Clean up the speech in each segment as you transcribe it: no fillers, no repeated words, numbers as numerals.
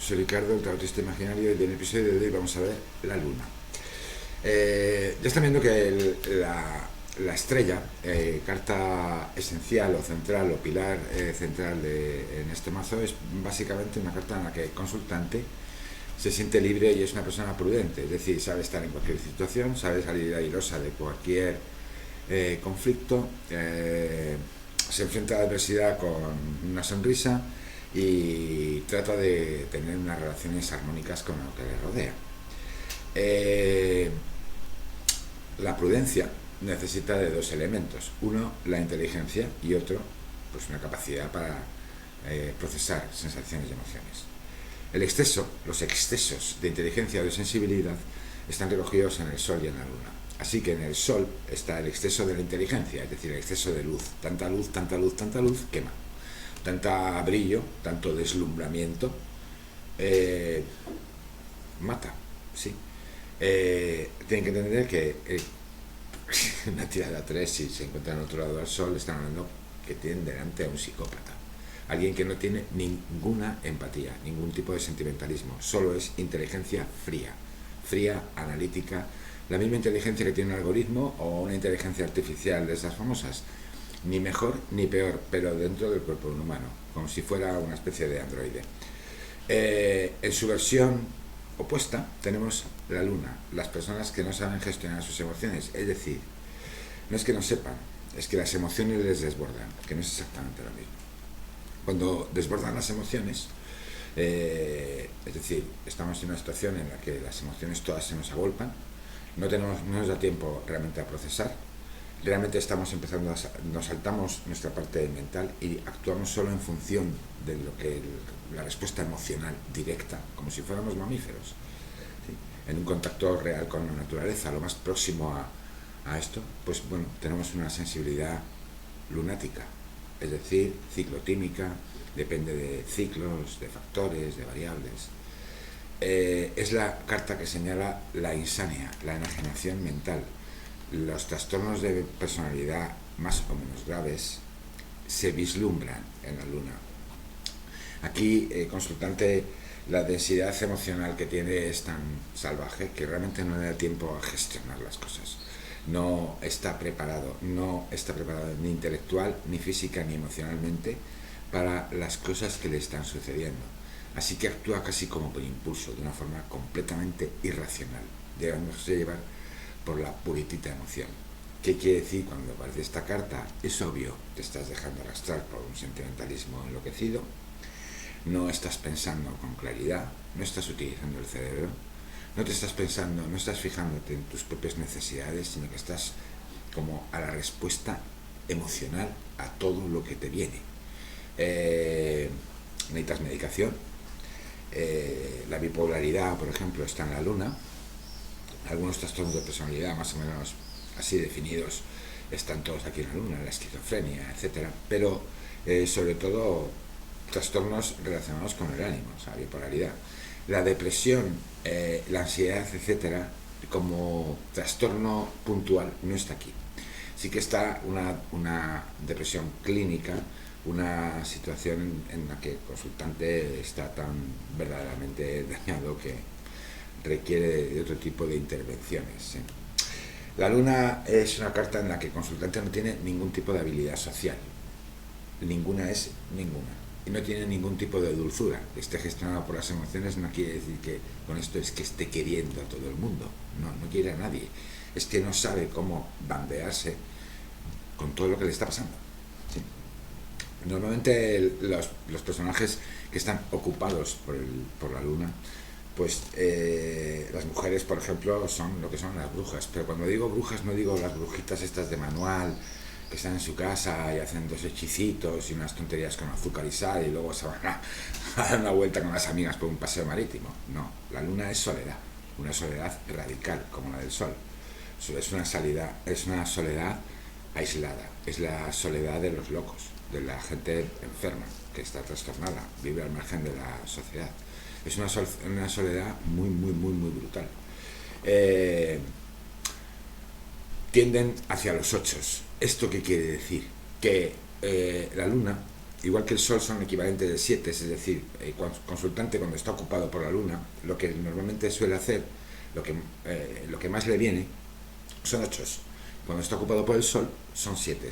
soy Ricardo, el tarotista imaginario, y en el episodio de hoy vamos a ver la luna. Ya están viendo que la estrella, carta esencial o central o pilar central en este mazo, es básicamente una carta en la que el consultante se siente libre y es una persona prudente, es decir, sabe estar en cualquier situación, sabe salir airosa de cualquier conflicto, se enfrenta a la adversidad con una sonrisa y trata de tener unas relaciones armónicas con lo que le rodea. La prudencia necesita de dos elementos: uno, la inteligencia, y otro, pues una capacidad para procesar sensaciones y emociones. El exceso, los excesos de inteligencia o de sensibilidad están recogidos en el Sol y en la Luna. Así que en el Sol está el exceso de la inteligencia, es decir, el exceso de luz. Tanta luz, tanta luz, tanta luz, quema. Tanta brillo, tanto deslumbramiento, mata, sí. Tienen que entender que una tirada 3, si se encuentra en otro lado del Sol, están hablando que tienen delante a un psicópata. Alguien que no tiene ninguna empatía, ningún tipo de sentimentalismo, solo es inteligencia fría, analítica, la misma inteligencia que tiene un algoritmo o una inteligencia artificial de esas famosas, ni mejor ni peor, pero dentro del cuerpo de un humano, como si fuera una especie de androide. En su versión opuesta tenemos la Luna, las personas que no saben gestionar sus emociones, es decir, no es que no sepan, es que las emociones les desbordan, que no es exactamente lo mismo. Cuando desbordan las emociones, es decir, estamos en una situación en la que las emociones todas se nos agolpan, no nos da tiempo realmente a procesar, realmente estamos empezando nos saltamos nuestra parte mental y actuamos solo en función de lo que la respuesta emocional directa, como si fuéramos mamíferos, ¿sí? En un contacto real con la naturaleza, lo más próximo a esto, pues bueno, tenemos una sensibilidad lunática, es decir, ciclotímica, depende de ciclos, de factores, de variables. Es la carta que señala la insania, la enajenación mental. Los trastornos de personalidad más o menos graves se vislumbran en la Luna. Aquí, consultante, la densidad emocional que tiene es tan salvaje que realmente no le da tiempo a gestionar las cosas. No está preparado ni intelectual, ni física, ni emocionalmente para las cosas que le están sucediendo. Así que actúa casi como por impulso, de una forma completamente irracional, dejándose llevar por la puritita emoción. ¿Qué quiere decir cuando aparece esta carta? Es obvio, te estás dejando arrastrar por un sentimentalismo enloquecido, no estás pensando con claridad, no estás utilizando el cerebro, no te estás pensando, no estás fijándote en tus propias necesidades, sino que estás como a la respuesta emocional a todo lo que te viene. Necesitas medicación. La bipolaridad, por ejemplo, está en la Luna. Algunos trastornos de personalidad más o menos así definidos están todos aquí en la Luna, la esquizofrenia, etcétera, pero sobre todo trastornos relacionados con el ánimo, o sea, bipolaridad. La depresión, la ansiedad, etcétera, como trastorno puntual no está aquí. Sí que está una depresión clínica, una situación en la que el consultante está tan verdaderamente dañado que requiere de otro tipo de intervenciones, ¿sí? La Luna es una carta en la que el consultante no tiene ningún tipo de habilidad social, ninguna, y no tiene ningún tipo de dulzura. Que esté gestionado por las emociones no quiere decir que con esto es que esté queriendo a todo el mundo, no quiere a nadie, es que no sabe cómo bandearse con todo lo que le está pasando, ¿sí? Normalmente los personajes que están ocupados por la Luna, pues las mujeres, por ejemplo, son lo que son las brujas, pero cuando digo brujas no digo las brujitas estas de manual que están en su casa y hacen dos hechicitos y unas tonterías con azúcar y sal y luego se van a dar una vuelta con las amigas por un paseo marítimo. No, la Luna es soledad, una soledad radical como la del Sol. Es una soledad aislada, es la soledad de los locos, de la gente enferma que está trastornada, vive al margen de la sociedad. Es una soledad muy, muy, muy, muy brutal. Tienden hacia los ochos. ¿Esto qué quiere decir? Que la Luna igual que el Sol son equivalentes de 7, es decir, el consultante cuando está ocupado por la Luna, lo que normalmente suele hacer, lo que más le viene, son 8. Cuando está ocupado por el Sol, son 7.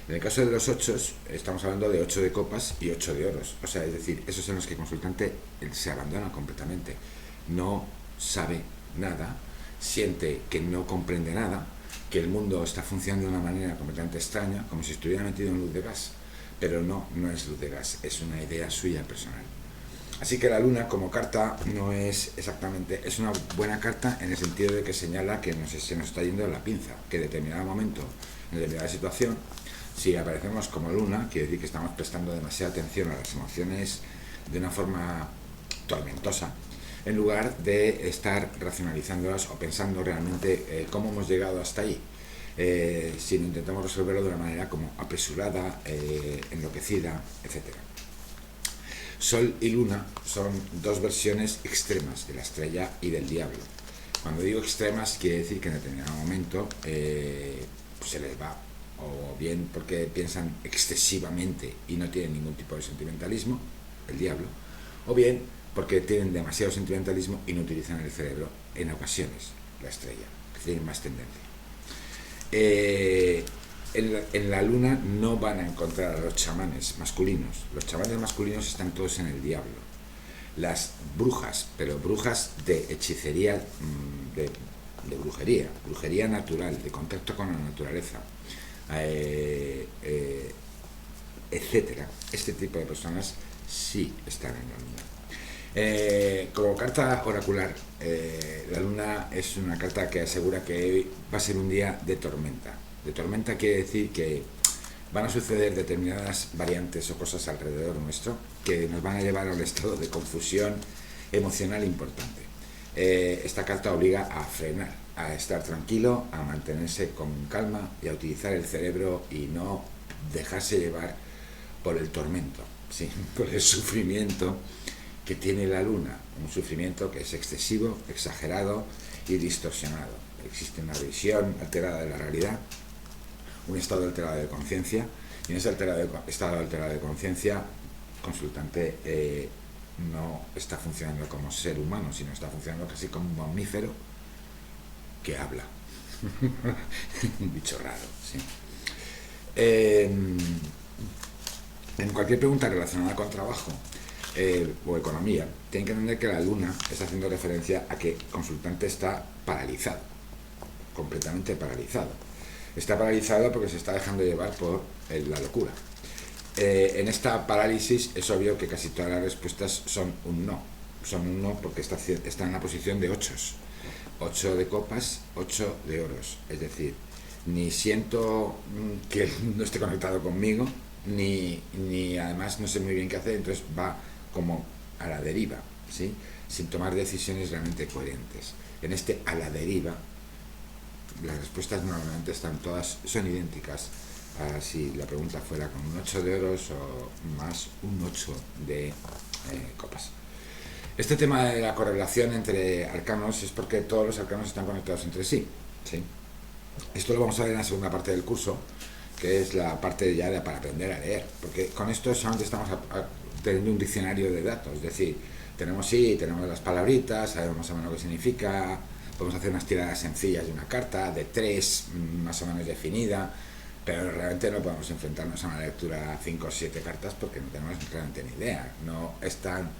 En el caso de los 8, estamos hablando de 8 de copas y 8 de oros. O sea, es decir, esos en los que el consultante se abandona completamente. No sabe nada, siente que no comprende nada, que el mundo está funcionando de una manera completamente extraña, como si estuviera metido en luz de gas. Pero no es luz de gas, es una idea suya personal. Así que la Luna como carta no es exactamente, es una buena carta en el sentido de que señala que se nos está yendo la pinza, que en determinado momento, en determinada situación, si aparecemos como Luna, quiere decir que estamos prestando demasiada atención a las emociones de una forma tormentosa, en lugar de estar racionalizándolas o pensando realmente cómo hemos llegado hasta ahí. Si intentamos resolverlo de una manera como apresurada, enloquecida, etcétera. Sol y Luna son dos versiones extremas de la estrella y del diablo. Cuando digo extremas, quiere decir que en determinado momento pues se les va, o bien porque piensan excesivamente y no tienen ningún tipo de sentimentalismo, el diablo, o bien porque tienen demasiado sentimentalismo y no utilizan el cerebro en ocasiones, la estrella, que tienen más tendencia. En la Luna no van a encontrar a los chamanes masculinos. Los chamanes masculinos están todos en el diablo. Las brujas, pero brujas de hechicería, de brujería natural, de contacto con la naturaleza, etcétera. Este tipo de personas sí están en la Luna. Como carta oracular, la Luna es una carta que asegura que va a ser un día de tormenta. De tormenta quiere decir que van a suceder determinadas variantes o cosas alrededor nuestro que nos van a llevar a un estado de confusión emocional importante. Esta carta obliga a frenar, a estar tranquilo, a mantenerse con calma y a utilizar el cerebro y no dejarse llevar por el tormento, ¿sí? Por el sufrimiento que tiene la Luna, un sufrimiento que es excesivo, exagerado y distorsionado. Existe una visión alterada de la realidad, un estado alterado de conciencia, y en ese estado alterado de conciencia, el consultante no está funcionando como ser humano, sino está funcionando casi como un mamífero que habla. Un bicho raro, ¿sí? En cualquier pregunta relacionada con trabajo o economía, tienen que entender que la Luna está haciendo referencia a que el consultante está paralizado, completamente paralizado. Está paralizado porque se está dejando llevar por la locura. En esta parálisis es obvio que casi todas las respuestas son un no. Son un no porque está en la posición de 8. 8 de copas, 8 de oros. Es decir, ni siento que no esté conectado conmigo, ni además no sé muy bien qué hacer, entonces va como a la deriva, ¿sí? Sin tomar decisiones realmente coherentes. En este a la deriva, las respuestas normalmente son idénticas a si la pregunta fuera con un 8 de oros o más un 8 de copas. Este tema de la correlación entre arcanos es porque todos los arcanos están conectados entre sí, ¿sí? Esto lo vamos a ver en la segunda parte del curso, que es la parte ya para aprender a leer, porque con esto solamente estamos teniendo un diccionario de datos, es decir, tenemos las palabritas, sabemos más o menos qué significa, podemos hacer unas tiradas sencillas de una carta, de 3, más o menos definida, pero realmente no podemos enfrentarnos a una lectura 5 o 7 cartas porque no tenemos realmente ni idea, no están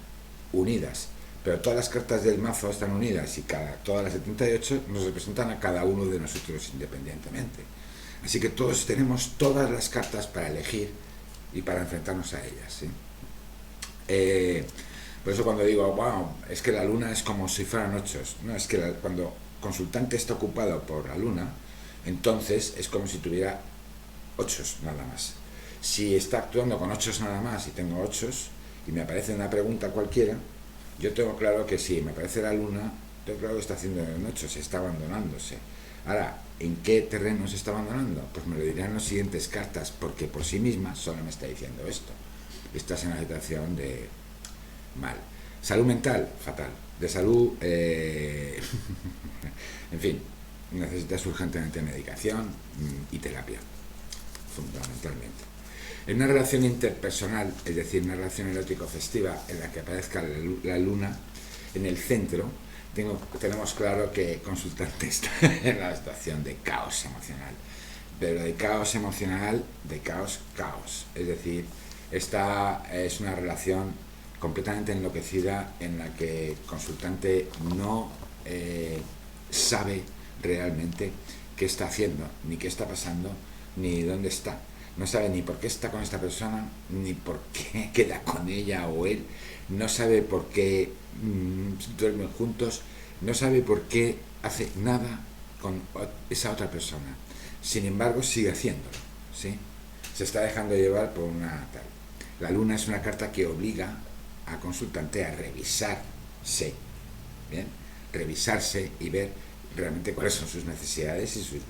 unidas, pero todas las cartas del mazo están unidas y todas las 78 nos representan a cada uno de nosotros independientemente. Así que todos tenemos todas las cartas para elegir y para enfrentarnos a ellas, ¿sí? Por eso cuando digo, wow, es que la Luna es como si fueran 8, no, es que cuando el consultante está ocupado por la Luna, entonces es como si tuviera 8 nada más. Si está actuando con 8 nada más y tengo 8 y me aparece una pregunta cualquiera, yo tengo claro que si me aparece la Luna, tengo claro que está haciendo en 8, se está abandonándose. Ahora, ¿en qué terreno se está abandonando? Pues me lo dirán en las siguientes cartas, porque por sí misma solo me está diciendo esto. Estás en una situación de mal. Salud mental, fatal. De salud, en fin, necesitas urgentemente medicación y terapia, fundamentalmente. En una relación interpersonal, es decir, una relación erótico-festiva en la que aparezca la luna en el centro, tenemos claro que consultante está en la situación de caos emocional. Pero de caos emocional, de caos. Es decir, esta es una relación completamente enloquecida en la que el consultante no sabe realmente qué está haciendo, ni qué está pasando, ni dónde está. No sabe ni por qué está con esta persona, ni por qué queda con ella o él. No sabe por qué duermen juntos. No sabe por qué hace nada con esa otra persona. Sin embargo, sigue haciéndolo, ¿sí? Se está dejando llevar por una tal. La luna es una carta que obliga a consultante a revisarse, ¿bien? Revisarse y ver realmente cuáles son sus necesidades y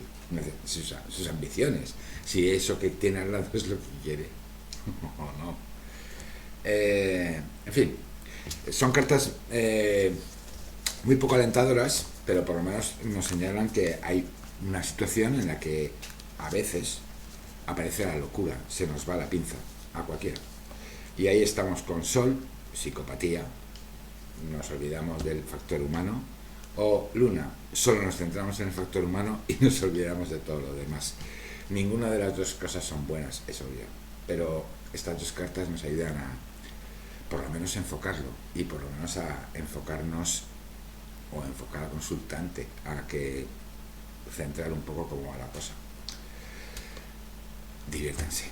sus ambiciones. Si eso que tiene al lado es lo que quiere o no. En fin, son cartas muy poco alentadoras, pero por lo menos nos señalan que hay una situación en la que a veces aparece la locura, se nos va la pinza a cualquiera. Y ahí estamos con Sol, psicopatía, nos olvidamos del factor humano, o Luna, solo nos centramos en el factor humano y nos olvidamos de todo lo demás. Ninguna de las dos cosas son buenas, es obvio, pero estas dos cartas nos ayudan a, por lo menos, enfocarlo y por lo menos a enfocarnos o enfocar al consultante a que centrar un poco cómo va la cosa. Diviértanse.